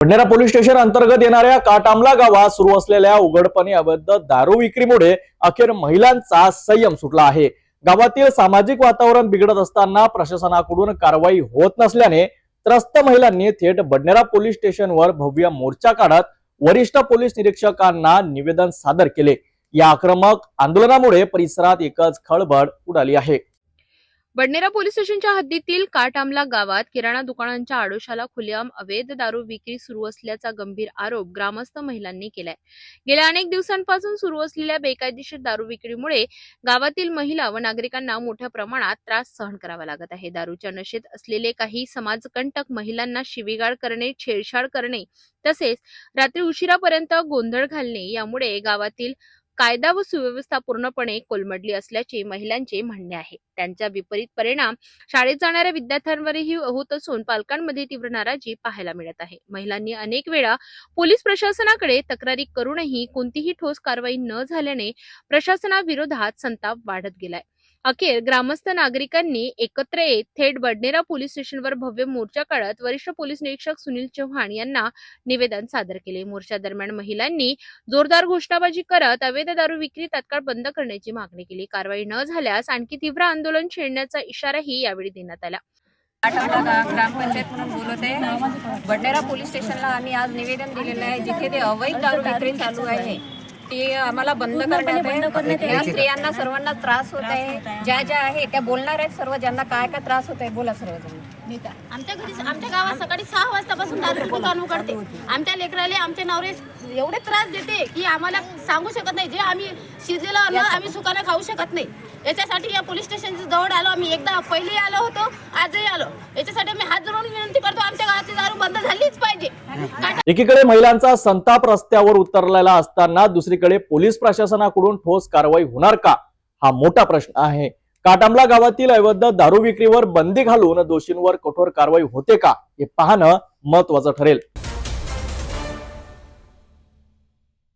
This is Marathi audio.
भंडारा पोलीस स्टेशन अंतर्गत येणाऱ्या काटामला गावात सुरू असलेल्या उघडपणे अवैध दारू विक्रीमुळे अखेर महिलांचा संयम सुटला आहे। गावातील सामाजिक वातावरण बिघडत असताना प्रशासनाकडून कारवाई होत नसल्याने त्रस्त महिलांनी थेट भंडारा पोलीस स्टेशनवर भव्य मोर्चा काढत वरिष्ठ पोलीस निरीक्षकांना निवेदन सादर केले। या आक्रमक आंदोलनामुळे परिसरात एकच खळबळ उडाली आहे। भंडारा पोलीस स्टेशनच्या हद्दीतील काटामला गावात किराणा दुकानांच्या आडोशाला खुलेआम अवैध दारू विक्री सुरू असल्याचा गंभीर आरोप ग्रामस्थ महिलांनी केलाय। गेल्या अनेक दिवसांपासून सुरू असलेल्या बेकायदेशीर दारू विक्रीमुळे गावातील महिला व नागरिकांना मोठ्या प्रमाणात त्रास सहन करावा लागत आहे। दारूच्या नशेत असलेले काही समाजकंटक महिलांना शिवीगाळ करणे, छेडछाड करणे तसेच रात्री उशिरापर्यंत गोंधळ घालणे यामुळे गावातील कायदा व सुव्यवस्था पूर्णपणे कोलमडली असल्याचे महिलांचे म्हणणे आहे। त्यांचा विपरीत परिणाम शाळेत जाणाऱ्या विद्यार्थ्यांवरही होत असून पालकांमध्ये तीव्र नाराजी पाहायला मिळत आहे। महिलांनी अनेक वेळा पोलीस प्रशासनाकडे तक्रारी करूनही कोणतीही ठोस कारवाई न झाल्याने प्रशासनाविरोधात संताप वाढत गेलाय। अखेर ग्रामस्थ नागरिकांनी एकत्र येत थेट भंडारा पोलीस स्टेशनवर भव्य मोर्चा काढत वरिष्ठ पोलीस निरीक्षक सुनील चव्हाण यांना निवेदन सादर केले। मोर्चा दरम्यान महिलांनी जोरदार घोषणाबाजी करत अवैध दारू विक्री तात्काळ बंद करण्याची मागणी केली। कारवाई न झाल्यास आणखी तीव्र आंदोलन छेडण्याचा इशाराही यावेळी देण्यात आला। ग्रामपंचायत म्हणून बोलत आहे। भंडारा पोलीस स्टेशनला आम्ही आज निवेदन दिलेलं आहे, जिथे ते अवैध दारू विक्री चालू आहे ते आम्हाला बंद करण्यात आहे। या स्त्रियांना सर्वांना त्रास होत आहे, ज्या आहे त्या बोलणार आहेत, सर्व ज्यांना काय काय त्रास होत आहे बोला सर्वजण। आमच्या घरी आमच्या गावात सकाळी 6 वाजतापासून दारूची दुकान उघडते। आमच्या लेकराले आमचे नवरे एवढे त्रास देते की आम्हाला सांगू शकत नाही। जे आम्ही शिजलेलं अन्न आम्ही सुकाने खाऊ शकत नाही। याच्यासाठी या पोलीस स्टेशनच्या जवळ आलो आम्ही, एकदा पहिले आलो होतो, आजही आलो। याच्यासाठी आम्ही हात जोडून विनंती करतो, आमच्या गावातली दारू बंद झालीच पाहिजे। एकीकडे महिलांचा संताप रस्त्यावर उतरलेला असताना दुसरीकडे पोलीस प्रशासनाकडून ठोस कारवाई होणार का, हा मोठा प्रश्न आहे। काटामला गावातील अवैध दारू विक्रीवर बंदी घालून दोषींवर कठोर कारवाई होते का, हे पाहणं महत्त्वाचं ठरेल।